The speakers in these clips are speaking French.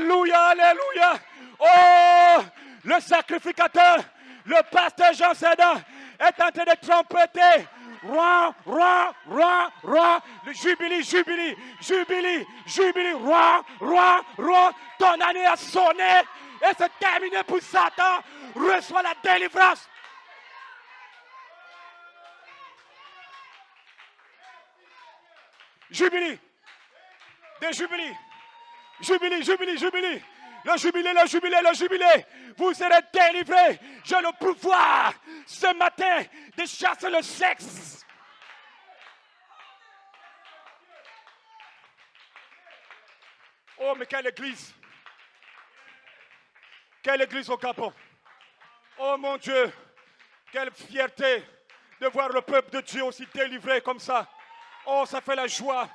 Alléluia, alléluia. Oh, le sacrificateur, le pasteur Jean Sédan est en train de trompeter. Roi, roi, roi, roi, le jubilé, jubilé, jubilé, jubilé, roi, roi, roi. Ton année a sonné et c'est terminé pour Satan. Reçois la délivrance. Jubilé, des jubilés, jubilé, jubilé, jubilé. Le jubilé, le jubilé, le jubilé. Vous serez délivrés. J'ai le pouvoir ce matin de chasser le sexe. Oh, mais quelle église! Quelle église au Gabon! Oh mon Dieu! Quelle fierté de voir le peuple de Dieu aussi délivré comme ça. Oh, ça fait la joie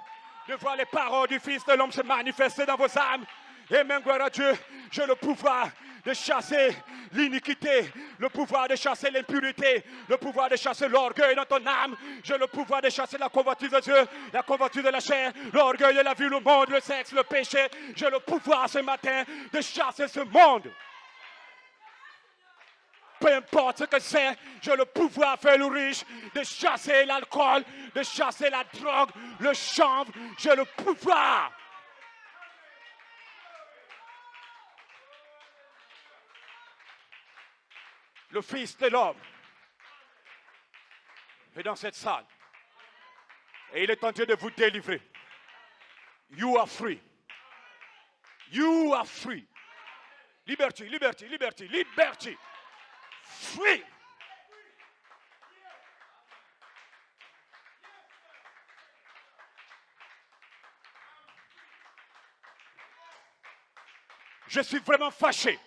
de voir les paroles du Fils de l'homme se manifester dans vos âmes. Amen, gloire à Dieu. J'ai le pouvoir de chasser l'iniquité, le pouvoir de chasser l'impureté, le pouvoir de chasser l'orgueil dans ton âme. J'ai le pouvoir de chasser la convoitise de Dieu, la convoitise de la chair, l'orgueil de la vie, le monde, le sexe, le péché. J'ai le pouvoir ce matin de chasser ce monde. Peu importe ce que c'est, j'ai le pouvoir de faire le riche, de chasser l'alcool, de chasser la drogue, le chanvre. J'ai le pouvoir. Le Fils de l'homme est dans cette salle. Et il est en train de vous délivrer. You are free. You are free. Liberty, liberty, liberty, liberty. Free. Je suis vraiment fâché.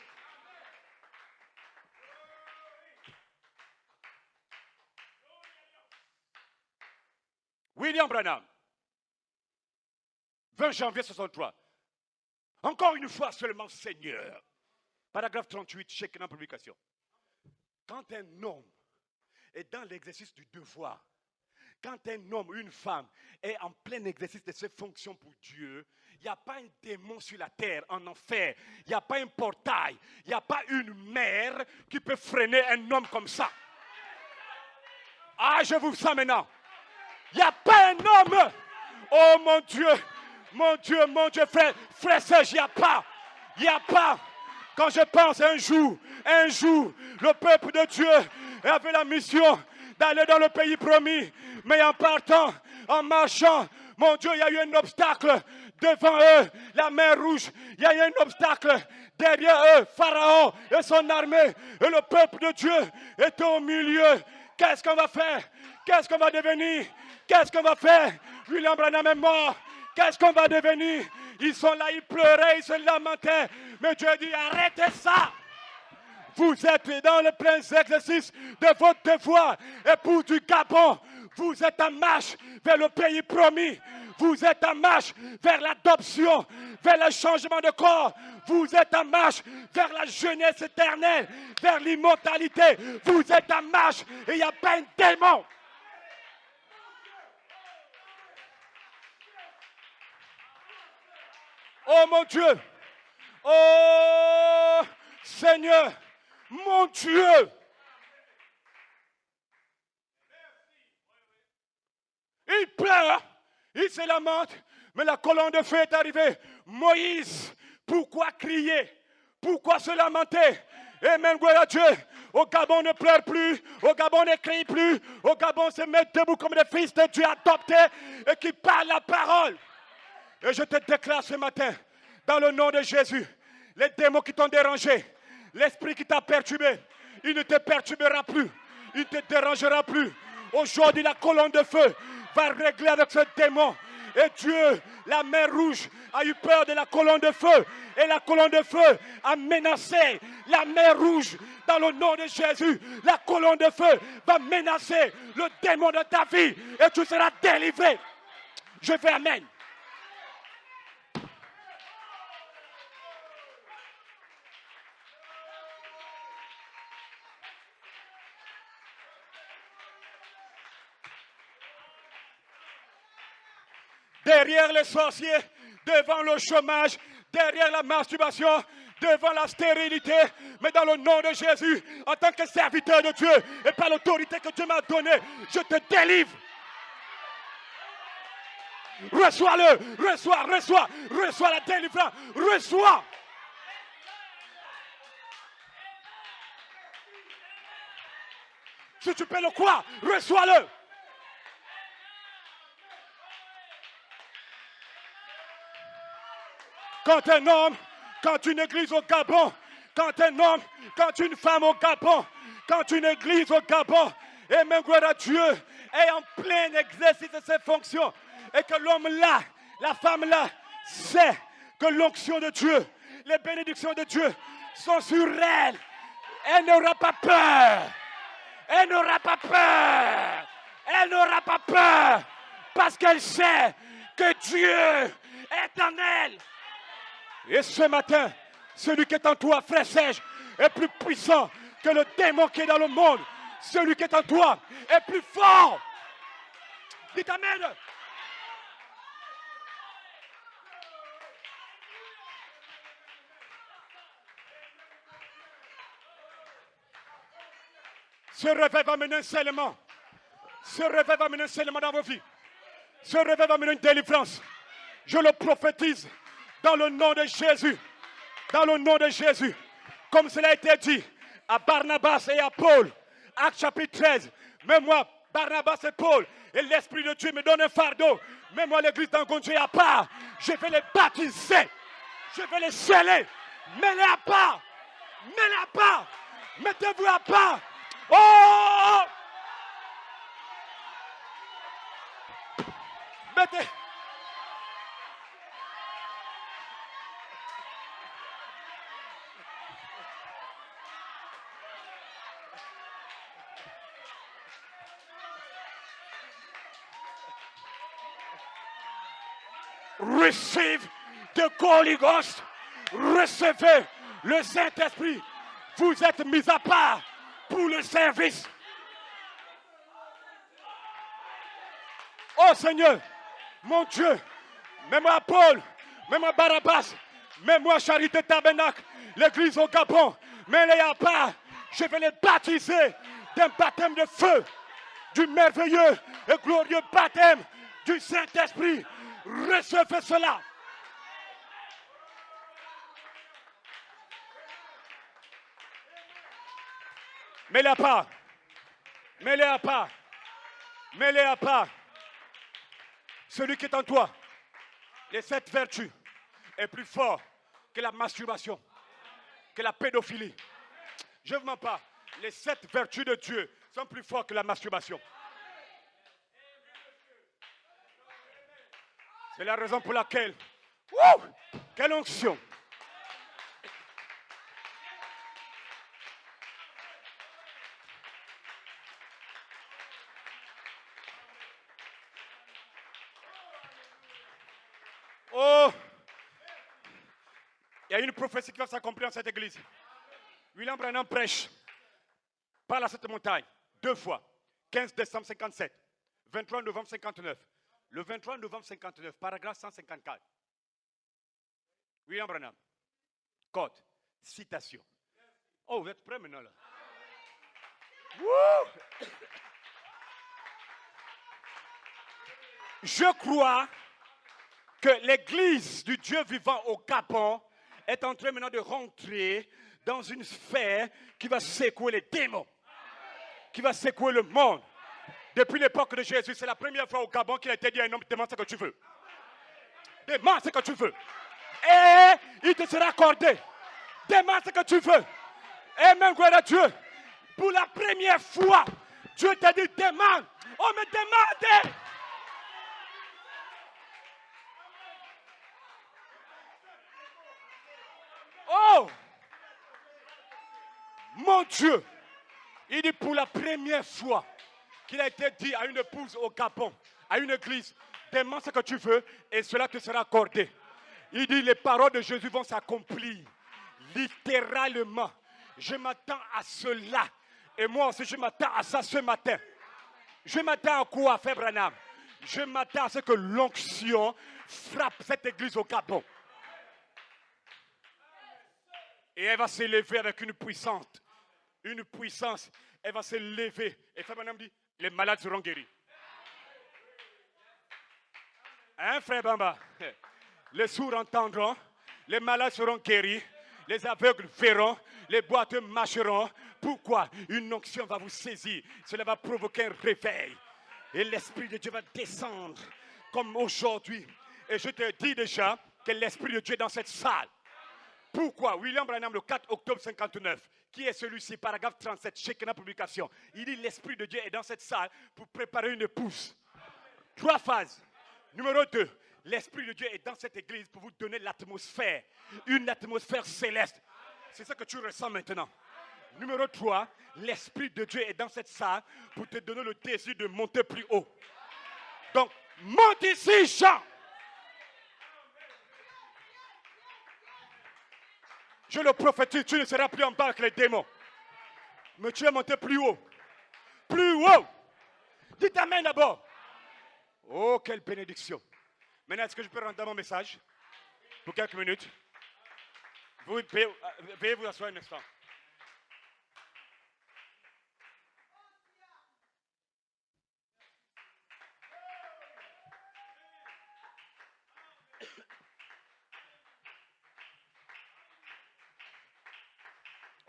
William Branham, 20 janvier 63. Encore une fois seulement, Seigneur. Paragraphe 38, chacun en publication. Quand un homme est dans l'exercice du devoir, quand un homme ou une femme est en plein exercice de ses fonctions pour Dieu, il n'y a pas un démon sur la terre, en enfer, il n'y a pas un portail, il n'y a pas une mer qui peut freiner un homme comme ça. Ah, je vous sens maintenant. Il n'y a pas un homme. Oh mon Dieu, mon Dieu, mon Dieu, frère, frère Serge, il n'y a pas. Il n'y a pas. Quand je pense un jour, le peuple de Dieu avait la mission d'aller dans le pays promis. Mais en partant, en marchant, mon Dieu, il y a eu un obstacle devant eux, la mer Rouge. Il y a eu un obstacle derrière eux, Pharaon et son armée. Et le peuple de Dieu était au milieu. Qu'est-ce qu'on va faire? Qu'est-ce qu'on va devenir? Qu'est-ce qu'on va faire? William Branham est mort. Qu'est-ce qu'on va devenir? Ils sont là, ils pleuraient, ils se lamentaient. Mais Dieu dit, arrêtez ça. Vous êtes dans le plein exercice de votre devoir. Et pour du Gabon, vous êtes en marche vers le pays promis. Vous êtes en marche vers l'adoption, vers le changement de corps. Vous êtes en marche vers la jeunesse éternelle, vers l'immortalité. Vous êtes en marche et il n'y a pas un démon. Oh mon Dieu! Oh Seigneur! Mon Dieu! Il pleure, il se lamente, mais la colonne de feu est arrivée. Moïse, pourquoi crier? Pourquoi se lamenter? Amen, gloire à Dieu. Au Gabon, ne pleure plus. Au Gabon, ne crie plus. Au Gabon, se met debout comme des fils de Dieu adoptés et qui parlent la parole. Et je te déclare ce matin, dans le nom de Jésus, les démons qui t'ont dérangé, l'esprit qui t'a perturbé, il ne te perturbera plus. Il ne te dérangera plus. Aujourd'hui, la colonne de feu va régler avec ce démon. Et Dieu, la mer Rouge, a eu peur de la colonne de feu. Et la colonne de feu a menacé la mer Rouge. Dans le nom de Jésus, la colonne de feu va menacer le démon de ta vie. Et tu seras délivré. Je fais Amen. Derrière les sorciers, devant le chômage, derrière la masturbation, devant la stérilité, mais dans le nom de Jésus, en tant que serviteur de Dieu et par l'autorité que Dieu m'a donnée, je te délivre. Reçois-le, reçois la délivrance, reçois. Si tu peux le croire, reçois-le. Quand un homme, quand une église au Gabon, quand un homme, quand une femme au Gabon, quand une église au Gabon, et même gloire à Dieu, est en plein exercice de ses fonctions, et que l'homme là, la femme là, sait que l'onction de Dieu, les bénédictions de Dieu sont sur elle, elle n'aura pas peur. Elle n'aura pas peur. Elle n'aura pas peur. Parce qu'elle sait que Dieu est en elle. Et ce matin, celui qui est en toi, frère Serge, est plus puissant que le démon qui est dans le monde. Celui qui est en toi est plus fort. Dites amen. Ce réveil va mener un scellement. Ce réveil va mener un scellement dans vos vies. Ce réveil va mener une délivrance. Je le prophétise dans le nom de Jésus. Dans le nom de Jésus. Comme cela a été dit à Barnabas et à Paul. Acte chapitre 13. Mais moi, Barnabas et Paul, et l'Esprit de Dieu me donne un fardeau. Mais moi, l'église d'Angondier à part. Je vais les baptiser. Je vais les sceller. Mets-les à part. Mets-les à part. Mettez-vous à part. Oh! Mettez. Receive the Holy Ghost. Recevez le Saint-Esprit. Vous êtes mis à part pour le service. Oh Seigneur, mon Dieu, mets-moi à Paul, mets-moi à Barnabas, mets-moi Charité Tabernacle, l'église au Gabon, mets-les à part. Je vais les baptiser d'un baptême de feu, du merveilleux et glorieux baptême du Saint-Esprit. Recevez cela. Mets-les à part. Mets-les à part. Mets-les à part. Celui qui est en toi, les 7 vertus, est plus fort que la masturbation, que la pédophilie. Je ne vous mens pas. Les 7 vertus de Dieu sont plus forts que la masturbation. C'est la raison pour laquelle, quelle onction! Oh! Il y a une prophétie qui va s'accomplir dans cette église. William Branham prêche. Parle à cette montagne 2 fois. 15 décembre 57, 23 novembre 59. Le 23 novembre 59, paragraphe 154. William Branham. Code. Citation. Oh, vous êtes prêts maintenant là? Woo! Je crois que l'église du Dieu vivant au Gabon est en train maintenant de rentrer dans une sphère qui va secouer les démons, qui va secouer le monde. Depuis l'époque de Jésus, c'est la première fois au Gabon qu'il a été dit à un homme, demande ce que tu veux. Demande ce que tu veux. Et il te sera accordé. Demande ce que tu veux. Et même gloire à Dieu. Pour la première fois, Dieu t'a dit, demande. Oh, mais demandez. Oh, mon Dieu. Il dit pour la première fois qu'il a été dit à une épouse au Gabon, à une église, demande ce que tu veux et cela te sera accordé. Il dit les paroles de Jésus vont s'accomplir littéralement. Je m'attends à cela. Et moi aussi, je m'attends à ça ce matin. Je m'attends à quoi, Frère Branham? Je m'attends à ce que l'onction frappe cette église au Gabon. Et elle va s'élever avec une puissance. Une puissance. Elle va s'élever. Et Frère Branham dit, les malades seront guéris. Hein, Frère Bamba? Les sourds entendront, les malades seront guéris, les aveugles verront, les boiteux marcheront. Pourquoi? Une onction va vous saisir. Cela va provoquer un réveil. Et l'Esprit de Dieu va descendre comme aujourd'hui. Et je te dis déjà que l'Esprit de Dieu est dans cette salle. Pourquoi? William Branham, le 4 octobre 59, qui est celui-ci, paragraphe 37, Shekinah Publication. Il dit l'Esprit de Dieu est dans cette salle pour préparer une épouse. 3 phases. Numéro 2, l'Esprit de Dieu est dans cette église pour vous donner l'atmosphère, une atmosphère céleste. C'est ça que tu ressens maintenant. Numéro 3, l'Esprit de Dieu est dans cette salle pour te donner le désir de monter plus haut. Donc, monte ici, Jean. Je le prophétise, tu ne seras plus en bas avec les démons. Mais tu es monté plus haut. Plus haut. Dites amen d'abord. Oh, quelle bénédiction. Maintenant, est-ce que je peux rentrer mon message pour quelques minutes? Veuillez vous asseoir un instant.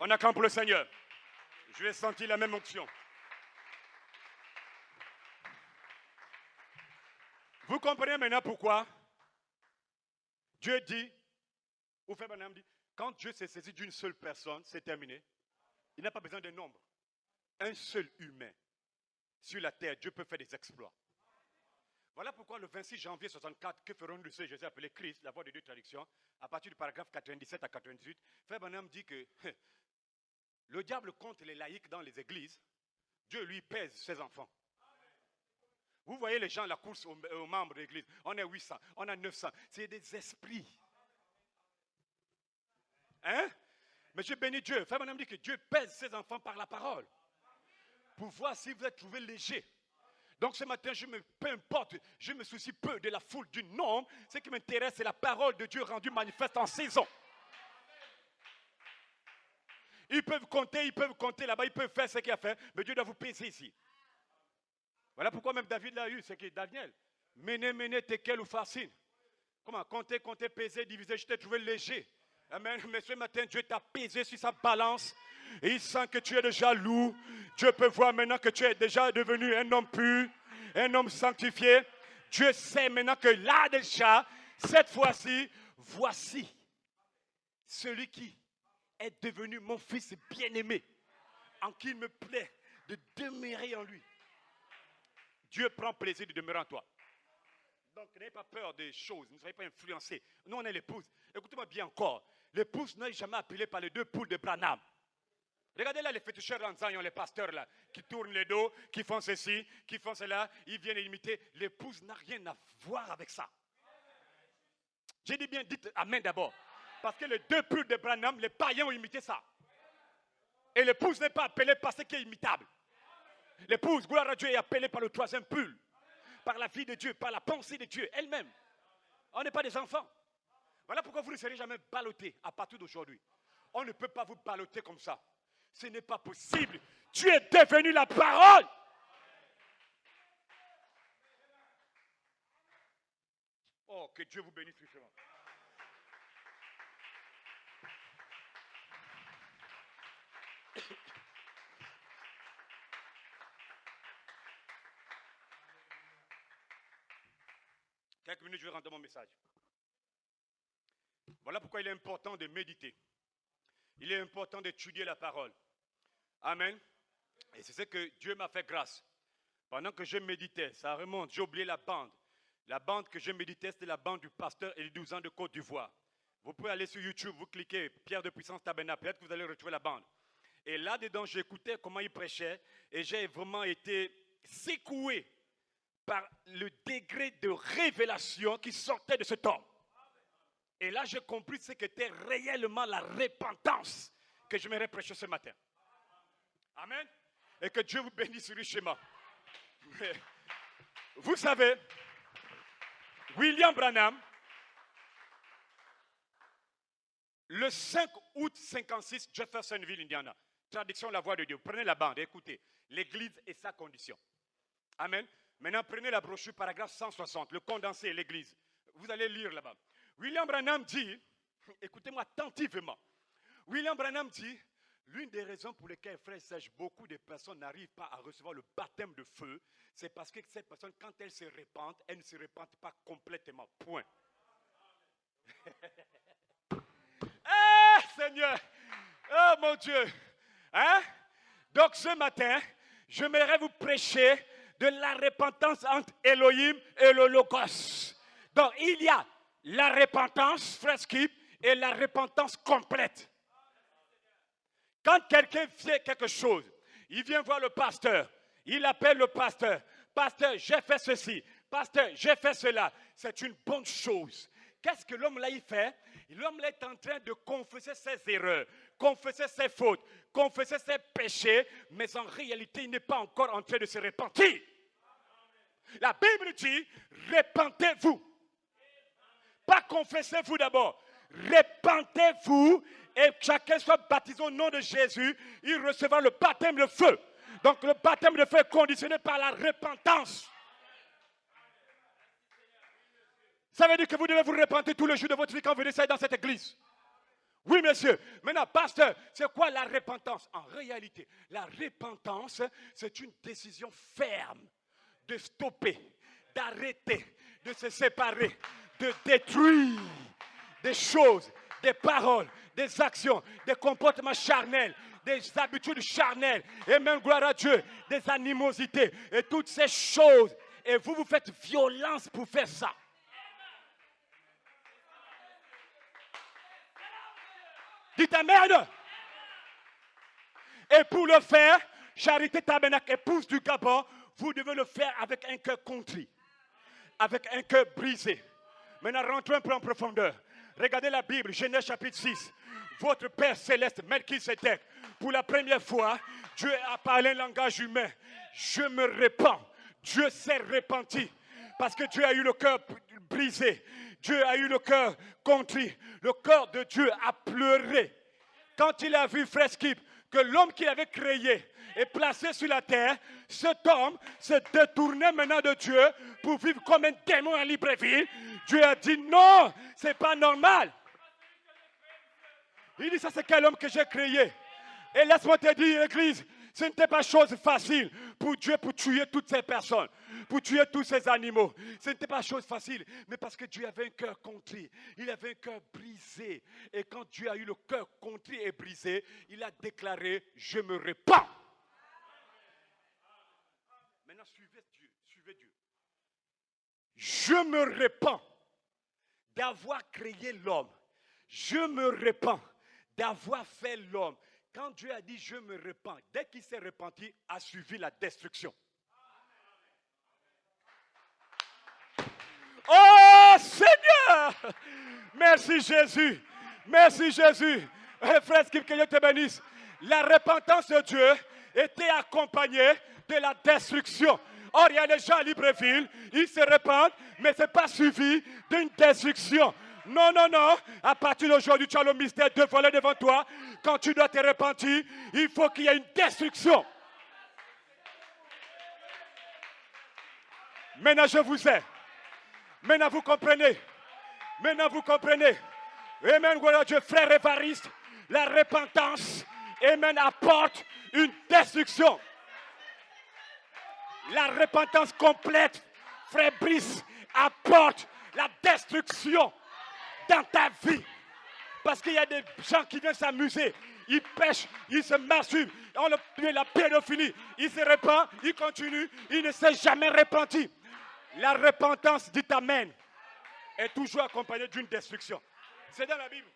On acclame pour le Seigneur. Je vais sentir la même onction. Vous comprenez maintenant pourquoi Dieu dit, ou Frère Branham dit, quand Dieu s'est saisi d'une seule personne, c'est terminé. Il n'a pas besoin de nombre. Un seul humain sur la terre, Dieu peut faire des exploits. Voilà pourquoi le 26 janvier 64, que ferons-nous de ce Jésus appelé Christ, la voix de Dieu traduction, à partir du paragraphe 97 à 98, Frère Branham dit que le diable compte les laïcs dans les églises, Dieu lui pèse ses enfants. Vous voyez les gens, la course aux membres de l'église, on est 800, on a 900, c'est des esprits. Hein? Mais je bénis Dieu. Frère Branham dit que Dieu pèse ses enfants par la parole, pour voir si vous êtes trouvé léger. Donc ce matin, peu importe, je me soucie peu de la foule, du nombre. Ce qui m'intéresse, c'est la parole de Dieu rendue manifeste en saison. Ils peuvent compter là-bas, ils peuvent faire ce qu'il a fait, mais Dieu doit vous peser ici. Voilà pourquoi même David l'a eu, c'est que Daniel, méné, tekel ou facile. Comment? Compter, peser, diviser, je t'ai trouvé léger. Amen. Mais ce matin, Dieu t'a pesé sur sa balance. Et il sent que tu es déjà lourd. Dieu peut voir maintenant que tu es déjà devenu un homme pur, un homme sanctifié. Dieu sait maintenant que là déjà, cette fois-ci, voici celui qui est devenu mon fils bien-aimé, en qui il me plaît de demeurer en lui. Dieu prend plaisir de demeurer en toi. Donc, n'ayez pas peur des choses, ne soyez pas influencés. Nous, on est l'épouse. Écoutez-moi bien encore. L'épouse n'est jamais appelée par les 2 poules de Branham. Regardez là les féticheurs en Zion, les pasteurs là, qui tournent les dos, qui font ceci, qui font cela, ils viennent imiter. L'épouse n'a rien à voir avec ça. J'ai dit bien, dites amen d'abord. Parce que les 2 poules de Branham, les païens ont imité ça. Et l'épouse n'est pas appelée par ce qui est imitable. L'épouse, gloire à Dieu, est appelée par le 3e pull, par la vie de Dieu, par la pensée de Dieu elle-même. On n'est pas des enfants. Voilà pourquoi vous ne serez jamais ballottés à partir d'aujourd'hui. On ne peut pas vous balloter comme ça. Ce n'est pas possible. Tu es devenu la parole. Oh, que Dieu vous bénisse richement. Quelques minutes, je vais rentrer mon message. Voilà pourquoi il est important de méditer. Il est important d'étudier la parole. Amen. Et c'est ce que Dieu m'a fait grâce. Pendant que je méditais, ça remonte, j'ai oublié la bande. La bande que je méditais, c'était la bande du pasteur Élie 12 ans de Côte d'Ivoire. Vous pouvez aller sur YouTube, vous cliquez Pierre de Puissance Tabernacle, peut-être que vous allez retrouver la bande. Et là-dedans, j'écoutais comment il prêchait et j'ai vraiment été secoué par le degré de révélation qui sortait de cet homme. Et là, j'ai compris ce qu'était réellement la repentance que je m'aurais prêché ce matin. Amen. Et que Dieu vous bénisse richement. Vous savez, William Branham, le 5 août 56, Jeffersonville, Indiana. Traduction La Voix de Dieu. Prenez la bande, écoutez. L'Église et sa condition. Amen. Maintenant, prenez la brochure, paragraphe 160, le condensé, l'Église. Vous allez lire là-bas. William Branham dit, écoutez-moi attentivement. William Branham dit, l'une des raisons pour lesquelles, frère Serge, beaucoup de personnes n'arrivent pas à recevoir le baptême de feu, c'est parce que ces personnes, quand elles se répandent, elles ne se répandent pas complètement. Point. Ah, Seigneur! Oh, mon Dieu! Hein? Donc, ce matin, j'aimerais vous prêcher de la repentance entre Elohim et le Logos. Donc, il y a la repentance, frère Skip, et la repentance complète. Quand quelqu'un fait quelque chose, il vient voir le pasteur, il appelle le pasteur. Pasteur, j'ai fait ceci. Pasteur, j'ai fait cela. C'est une bonne chose. Qu'est-ce que l'homme là il fait? L'homme là est en train de confesser ses erreurs, confesser ses fautes, confesser ses péchés, mais en réalité, il n'est pas encore en train de se repentir. La Bible dit, repentez-vous. Pas confessez-vous d'abord. Repentez-vous et chacun soit baptisé au nom de Jésus. Il recevra le baptême de feu. Donc le baptême de feu est conditionné par la repentance. Ça veut dire que vous devez vous repentir tous les jours de votre vie quand vous venez dans cette église. Oui, monsieur. Maintenant, pasteur, c'est quoi la repentance? En réalité, la repentance, c'est une décision ferme de stopper, d'arrêter, de se séparer, de détruire des choses, des paroles, des actions, des comportements charnels, des habitudes charnelles, et même, gloire à Dieu, des animosités, et toutes ces choses. Et vous vous faites violence pour faire ça. Dites Amen. Et pour le faire, Charité Tabernacle, épouse du Gabon, vous devez le faire avec un cœur contrit, avec un cœur brisé. Maintenant, rentrons un peu en profondeur. Regardez la Bible, Genèse chapitre 6. Votre Père céleste, Melchisédek, pour la première fois, Dieu a parlé un langage humain. Je me répands. Dieu s'est repenti. Parce que Dieu a eu le cœur brisé. Dieu a eu le cœur contrit. Le cœur de Dieu a pleuré. Quand il a vu, frère Skip, que l'homme qu'il avait créé et placé sur la terre, cet homme se détournait maintenant de Dieu pour vivre comme un démon à Libreville. Dieu a dit non, c'est pas normal. Il dit ça c'est quel homme que j'ai créé. Et laisse-moi te dire, Église, ce n'était pas chose facile pour Dieu pour tuer toutes ces personnes, pour tuer tous ces animaux. Ce n'était pas chose facile, mais parce que Dieu avait un cœur contrit, il avait un cœur brisé. Et quand Dieu a eu le cœur contrit et brisé, il a déclaré, je me repens. Maintenant, suivez Dieu, suivez Dieu. Je me repens d'avoir créé l'homme. Je me repens d'avoir fait l'homme. Quand Dieu a dit je me repens, dès qu'il s'est repenti, a suivi la destruction. Oh Seigneur! Merci Jésus. Merci Jésus. Frère Skip, que Dieu te bénisse. La repentance de Dieu était accompagnée de la destruction. Or, il y a des gens à Libreville, ils se répandent, mais ce n'est pas suivi d'une destruction. Non, non, non. À partir d'aujourd'hui, tu as le mystère de voler devant toi. Quand tu dois te repentir, il faut qu'il y ait une destruction. Maintenant, je vous ai. Maintenant, vous comprenez. Maintenant, vous comprenez. Amen, gloire à Dieu, frère Évariste. La repentance, amen, apporte une destruction. La repentance complète, frère Brice, apporte la destruction dans ta vie. Parce qu'il y a des gens qui viennent s'amuser. Ils pêchent, ils se masturbent. On la pédophilie. Ils se répandent, ils continuent. Ils ne s'est jamais repenti. La repentance, dit Amen, est toujours accompagnée d'une destruction. C'est dans la Bible.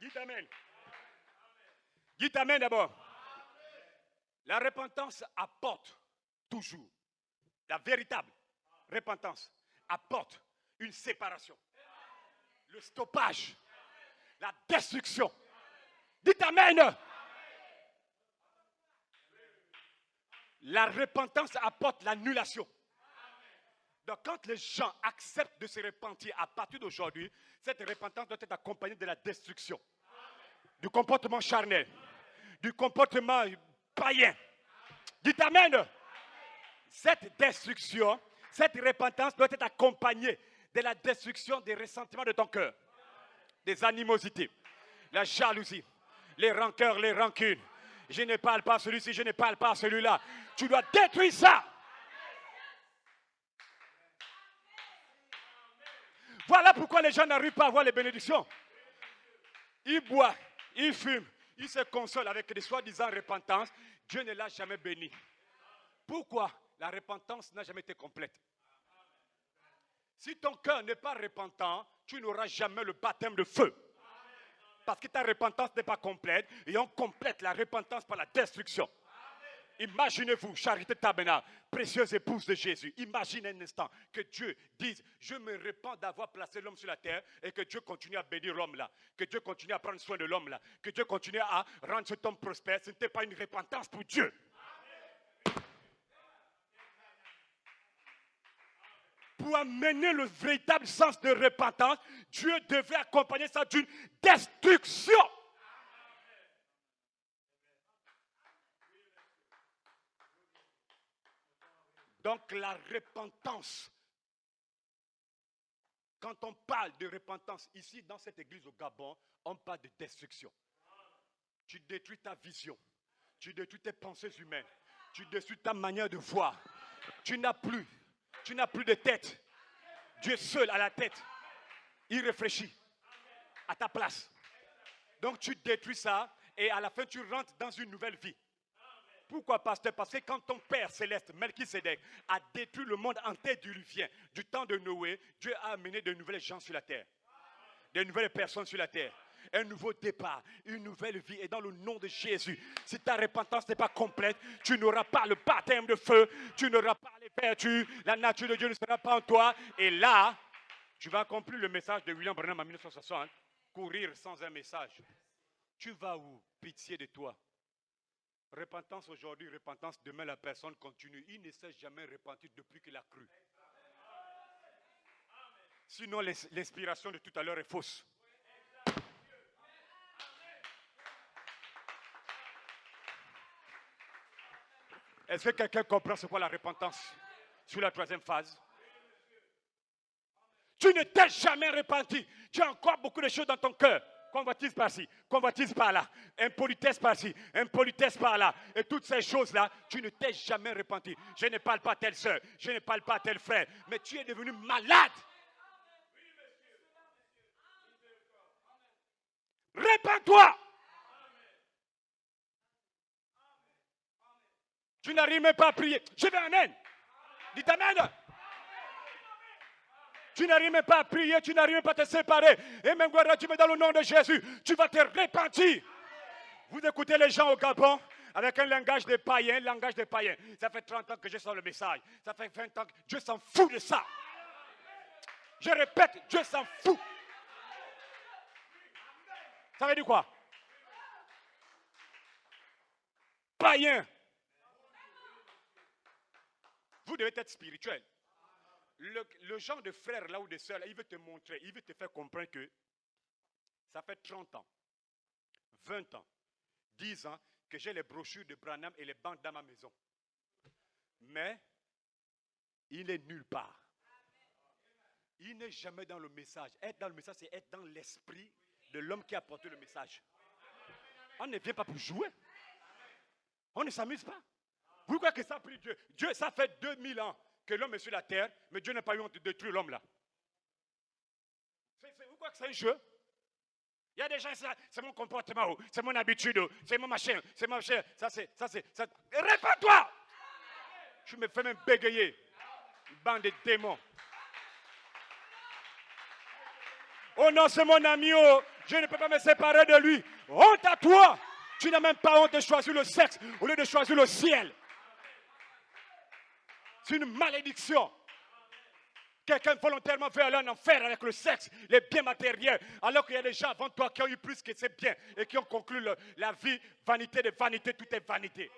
Dites Amen. Dites Amen d'abord. La repentance apporte toujours, la véritable repentance apporte une séparation, le stoppage, la destruction. Dites Amen. La repentance apporte l'annulation. Donc, quand les gens acceptent de se repentir à partir d'aujourd'hui, cette repentance doit être accompagnée de la destruction, du comportement charnel, du comportement païen. Dites Amen. Cette destruction, cette repentance doit être accompagnée de la destruction des ressentiments de ton cœur, des animosités, la jalousie, les rancœurs, les rancunes. Je ne parle pas à celui-ci, je ne parle pas à celui-là. Tu dois détruire ça. Voilà pourquoi les gens n'arrivent pas à voir les bénédictions. Ils boivent, ils fument, ils se consolent avec des soi-disant repentances. Dieu ne l'a jamais béni. Pourquoi? La repentance n'a jamais été complète. Si ton cœur n'est pas repentant, tu n'auras jamais le baptême de feu. Parce que ta repentance n'est pas complète et on complète la repentance par la destruction. Imaginez-vous, Charité Tabernacle, précieuse épouse de Jésus. Imaginez un instant que Dieu dise, je me repens d'avoir placé l'homme sur la terre et que Dieu continue à bénir l'homme là, que Dieu continue à prendre soin de l'homme là, que Dieu continue à rendre cet homme prospère. Ce n'était pas une repentance pour Dieu. Pour amener le véritable sens de repentance, Dieu devait accompagner ça d'une destruction. Donc la repentance, quand on parle de repentance ici dans cette église au Gabon, on parle de destruction. Tu détruis ta vision, tu détruis tes pensées humaines, tu détruis ta manière de voir. Tu n'as plus de tête. Dieu seul a la tête. Il réfléchit à ta place. Donc tu détruis ça et à la fin tu rentres dans une nouvelle vie. Pourquoi, pasteur? Parce que quand ton Père céleste, Melchisédek, a détruit le monde antédiluvien du temps de Noé, Dieu a amené de nouvelles gens sur la terre. De nouvelles personnes sur la terre. Un nouveau départ, une nouvelle vie. Et dans le nom de Jésus, si ta repentance n'est pas complète, tu n'auras pas le baptême de feu, tu n'auras pas les vertus, la nature de Dieu ne sera pas en toi. Et là, tu vas accomplir le message de William Branham en 1960, courir sans un message. Tu vas où? Pitié de toi. Repentance aujourd'hui, repentance demain, la personne continue. Il ne s'est jamais repenti depuis qu'il a cru. Sinon, l'inspiration de tout à l'heure est fausse. Est-ce que quelqu'un comprend ce qu'est la repentance sur la troisième phase? Tu ne t'es jamais repenti. Tu as encore beaucoup de choses dans ton cœur. Convoitise par-ci, convoitise par-là, impolitesse par-ci, impolitesse par-là. Et toutes ces choses-là, tu ne t'es jamais repenti. Je ne parle pas à telle soeur, je ne parle pas à tel frère, mais tu es devenu malade. Repens-toi. Tu n'arrives même pas à prier. Je vais amen. Dites amen. Tu n'arrives même pas à prier, tu n'arrives même pas à te séparer. Et même gloire à Dieu, mais dans le nom de Jésus, tu vas te repentir. Vous écoutez les gens au Gabon avec un langage de païen, Ça fait 30 ans que je sors le message. Ça fait 20 ans que Dieu s'en fout de ça. Je répète, Dieu s'en fout. Ça veut dire quoi? Païen. Vous devez être spirituel. Le genre de frère là ou de soeur là, il veut te montrer, il veut te faire comprendre que ça fait 30 ans, 20 ans, 10 ans que j'ai les brochures de Branham et les bandes dans ma maison. Mais il est nulle part. Il n'est jamais dans le message. Être dans le message, c'est être dans l'esprit de l'homme qui a porté le message. On ne vient pas pour jouer. On ne s'amuse pas. Pourquoi que ça a pris Dieu? Dieu, ça fait 2000 ans que l'homme est sur la terre, mais Dieu n'a pas eu honte de détruire l'homme là. Vous croyez que c'est un jeu? Il y a des gens, c'est mon comportement, c'est mon habitude, c'est mon machin, ça c'est. Réponds-toi! Je me fais même bégayer. Une bande de démons. Oh non, c'est mon ami, oh, je ne peux pas me séparer de lui. Honte à toi! Tu n'as même pas honte de choisir le sexe au lieu de choisir le ciel. C'est une malédiction. Quelqu'un volontairement veut aller en enfer avec le sexe, les biens matériels, alors qu'il y a des gens avant toi qui ont eu plus que ces biens et qui ont conclu la vie, vanité de vanité, tout est vanité.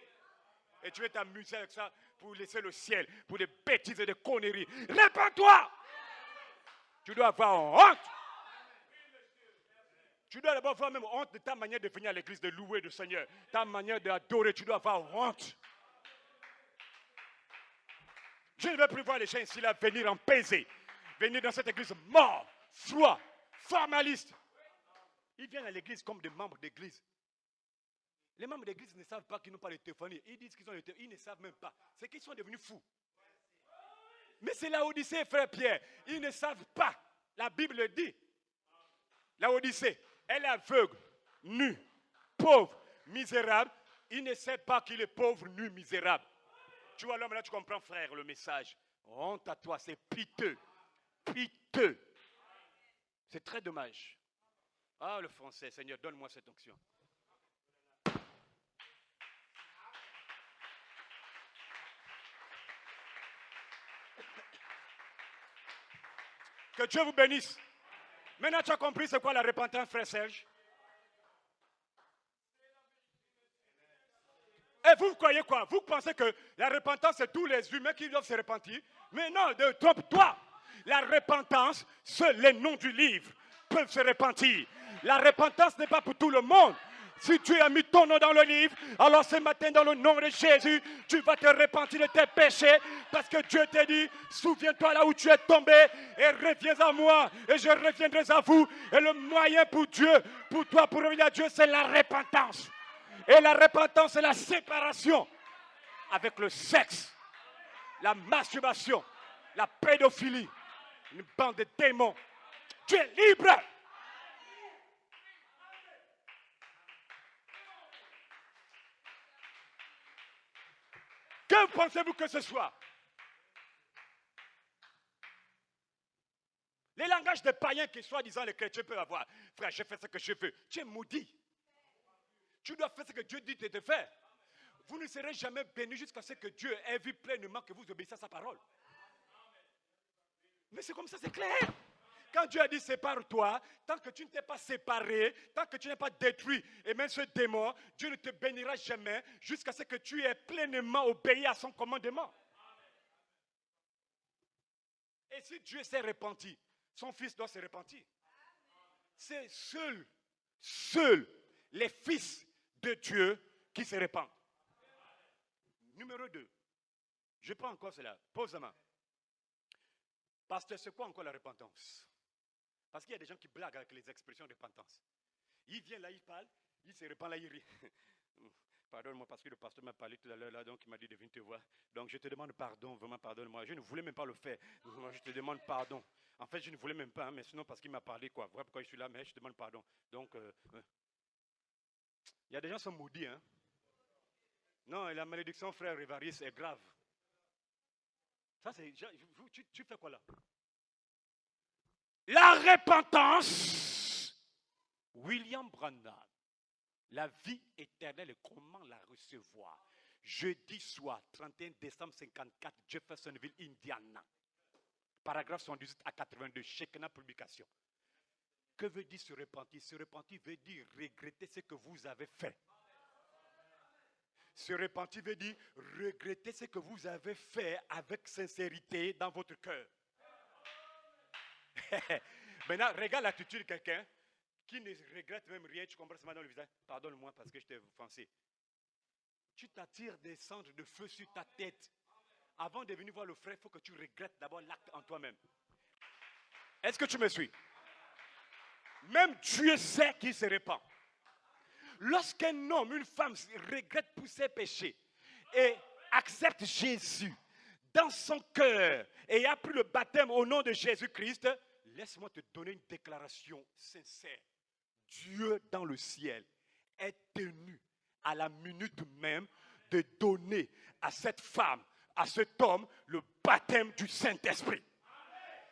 Et tu veux t'amuser avec ça pour laisser le ciel, pour des bêtises et des conneries. Répands-toi! Tu dois avoir honte. Tu dois d'abord avoir même honte de ta manière de venir à l'église, de louer le Seigneur. Ta manière d'adorer, tu dois avoir honte. Je ne veux plus voir les gens ici là venir en baiser. Venir dans cette église mort, froid, formaliste. Ils viennent à l'église comme des membres d'église. Les membres d'église ne savent pas qu'ils n'ont pas de téléphonie. Ils disent qu'ils ont le téléphone. Ils ne savent même pas. C'est qu'ils sont devenus fous. Mais c'est la Odyssée, frère Pierre. Ils ne savent pas. La Bible le dit. La Odyssée, elle est aveugle, nue, pauvre, misérable. Il ne sait pas qu'il est pauvre, nu, misérable. Tu vois, là, maintenant, tu comprends, frère, le message. Honte à toi, c'est piteux. Piteux. C'est très dommage. Ah, le français, Seigneur, donne-moi cette onction. Que Dieu vous bénisse. Maintenant, tu as compris c'est quoi la repentance, frère Serge? Et vous croyez quoi? Vous pensez que la repentance, c'est tous les humains qui doivent se repentir? Mais non, trompe-toi. La repentance, seuls les noms du livre peuvent se repentir. La repentance n'est pas pour tout le monde. Si Dieu a mis ton nom dans le livre, alors ce matin, dans le nom de Jésus, tu vas te repentir de tes péchés parce que Dieu t'a dit, souviens-toi là où tu es tombé et reviens à moi et je reviendrai à vous. Et le moyen pour Dieu, pour toi, pour revenir à Dieu, c'est la repentance. Et la repentance, c'est la séparation avec le sexe, la masturbation, la pédophilie, une bande de démons. Tu es libre. Que pensez-vous que ce soit? Les langages des païens que soi-disant les chrétiens peuvent avoir. Frère, je fais ce que je veux. Tu es maudit. Tu dois faire ce que Dieu dit de faire. Vous ne serez jamais bénis jusqu'à ce que Dieu ait vu pleinement que vous obéissez à sa parole. Mais c'est comme ça, c'est clair. Quand Dieu a dit sépare-toi, tant que tu ne t'es pas séparé, tant que tu n'es pas détruit, et même ce démon, Dieu ne te bénira jamais jusqu'à ce que tu aies pleinement obéi à son commandement. Et si Dieu s'est repenti, son fils doit se repentir. C'est seuls les fils de Dieu qui se répandent. Numéro 2. Je prends encore cela. Pose la main. Pasteur, c'est quoi encore la repentance? Parce qu'il y a des gens qui blaguent avec les expressions de repentance. Il vient là, il parle, il se répand là, il rit. Pardonne-moi parce que le pasteur m'a parlé tout à l'heure là, donc il m'a dit de venir te voir. Donc je te demande pardon, vraiment pardonne-moi. Je ne voulais même pas le faire. Moi, je te demande pardon. En fait, je ne voulais même pas, hein, mais sinon parce qu'il m'a parlé quoi. Voilà pourquoi je suis là, mais je te demande pardon. Donc, il y a des gens qui sont maudits, hein. Non, et la malédiction, frère Évariste, est grave. Ça, c'est. Tu fais quoi là? La repentance. William Branham. La vie éternelle et comment la recevoir? Jeudi soir, 31 décembre 54, Jeffersonville, Indiana. Paragraphe 78 à 82, Shekinah Publication. Que veut dire se repentir? Se repentir veut dire regretter ce que vous avez fait. Se repentir veut dire regretter ce que vous avez fait avec sincérité dans votre cœur. Maintenant, regarde l'attitude de quelqu'un qui ne regrette même rien. Tu comprends ce matin dans le visage? Pardonne-moi parce que je t'ai offensé. Tu t'attires des cendres de feu sur ta tête. Avant de venir voir le frère, il faut que tu regrettes d'abord l'acte en toi-même. Est-ce que tu me suis? Même Dieu sait qu'il se répand. Lorsqu'un homme, une femme regrette pour ses péchés et accepte Jésus dans son cœur et a pris le baptême au nom de Jésus-Christ, laisse-moi te donner une déclaration sincère. Dieu dans le ciel est tenu à la minute même de donner à cette femme, à cet homme, le baptême du Saint-Esprit.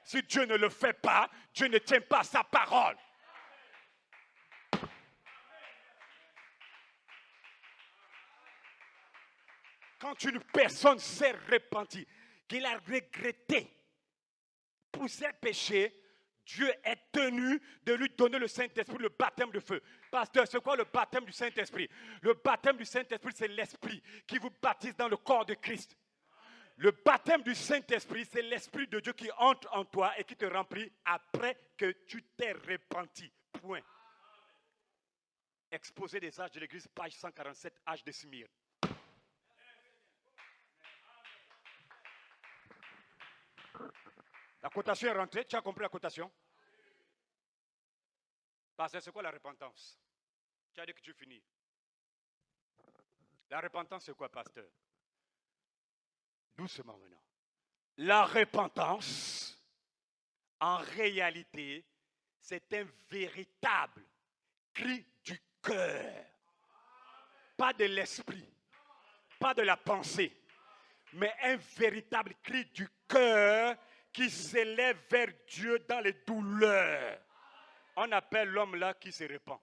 Si Dieu ne le fait pas, Dieu ne tient pas sa parole. Quand une personne s'est repentie, qu'il a regretté pour ses péchés, Dieu est tenu de lui donner le Saint-Esprit, le baptême de feu. Pasteur, c'est quoi le baptême du Saint-Esprit? Le baptême du Saint-Esprit, c'est l'Esprit qui vous baptise dans le corps de Christ. Le baptême du Saint-Esprit, c'est l'Esprit de Dieu qui entre en toi et qui te remplit après que tu t'es repenti. Point. Exposé des âges de l'Église, page 147, âge de Smyrne. La cotation est rentrée. Tu as compris la cotation? Pasteur, c'est quoi la repentance? Tu as dit que tu finis. La repentance, c'est quoi, pasteur? Doucement maintenant. La repentance, en réalité, c'est un véritable cri du cœur. Pas de l'esprit, pas de la pensée, mais un véritable cri du cœur qui s'élève vers Dieu dans les douleurs. On appelle l'homme là qui se répand.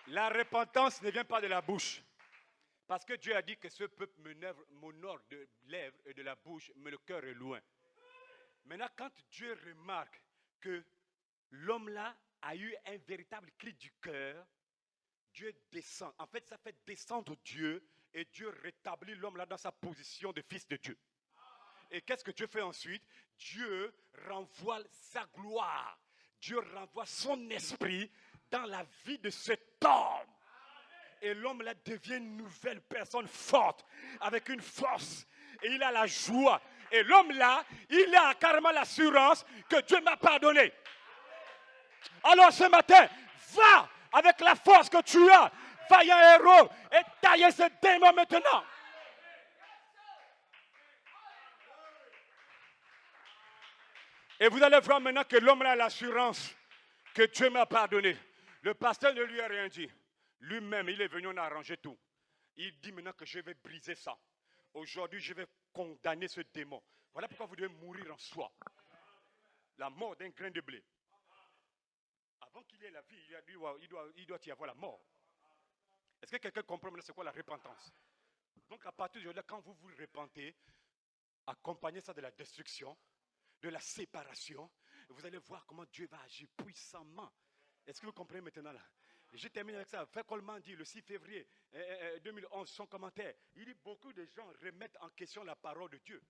La repentance ne vient pas de la bouche. Parce que Dieu a dit que ce peuple m'honore de lèvres et de la bouche, mais le cœur est loin. Maintenant, quand Dieu remarque que l'homme là a eu un véritable cri du cœur, Dieu descend. En fait, ça fait descendre Dieu et Dieu rétablit l'homme là dans sa position de fils de Dieu. Et qu'est-ce que Dieu fait ensuite? Dieu renvoie sa gloire. Dieu renvoie son esprit dans la vie de cet homme. Et l'homme là devient une nouvelle personne forte, avec une force. Et il a la joie. Et l'homme là, il a carrément l'assurance que Dieu m'a pardonné. Alors ce matin, va avec la force que tu as, vaillant héros, et tailler ce démon maintenant. Et vous allez voir maintenant que l'homme là a l'assurance que Dieu m'a pardonné. Le pasteur ne lui a rien dit. Lui-même, il est venu, on a arrangé tout. Il dit maintenant que je vais briser ça. Aujourd'hui, je vais condamner ce démon. Voilà pourquoi vous devez mourir en soi. La mort d'un grain de blé. Avant qu'il ait la vie, il doit y avoir la mort. Est-ce que quelqu'un comprend maintenant c'est quoi la repentance? Donc à partir de là, quand vous vous repentez, accompagnez ça de la destruction, de la séparation, vous allez voir comment Dieu va agir puissamment. Est-ce que vous comprenez maintenant là? Je termine avec ça. Frère Coleman dit le 6 février 2011, son commentaire, il dit beaucoup de gens remettent en question la parole de Dieu.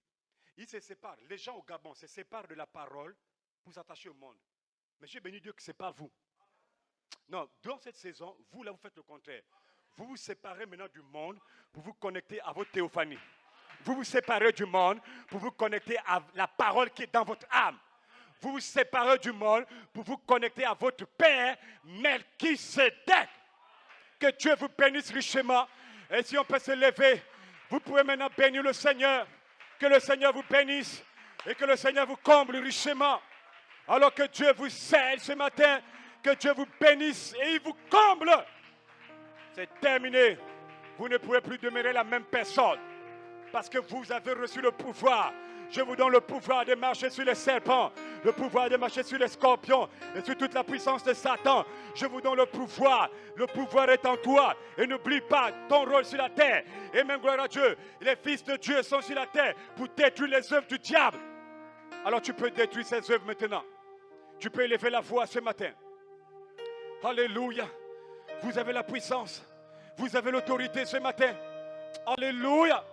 Ils se séparent. Les gens au Gabon se séparent de la parole pour s'attacher au monde. Mais j'ai béni Dieu que ce n'est pas vous. Non, dans cette saison, vous là, vous faites le contraire. Vous vous séparez maintenant du monde pour vous connecter à votre théophanie. Vous vous séparez du monde pour vous connecter à la parole qui est dans votre âme. Vous vous séparez du monde pour vous connecter à votre Père, Melchisédek. Que Dieu vous bénisse richement. Et si on peut se lever, vous pouvez maintenant bénir le Seigneur. Que le Seigneur vous bénisse et que le Seigneur vous comble richement. Alors que Dieu vous scelle ce matin, que Dieu vous bénisse et il vous comble. C'est terminé. Vous ne pouvez plus demeurer la même personne parce que vous avez reçu le pouvoir. Je vous donne le pouvoir de marcher sur les serpents, le pouvoir de marcher sur les scorpions et sur toute la puissance de Satan. Je vous donne le pouvoir est en toi. Et n'oublie pas ton rôle sur la terre. Et même gloire à Dieu, les fils de Dieu sont sur la terre pour détruire les œuvres du diable. Alors tu peux détruire ces œuvres maintenant. Tu peux élever la voix ce matin. Alléluia. Vous avez la puissance. Vous avez l'autorité ce matin. Alléluia.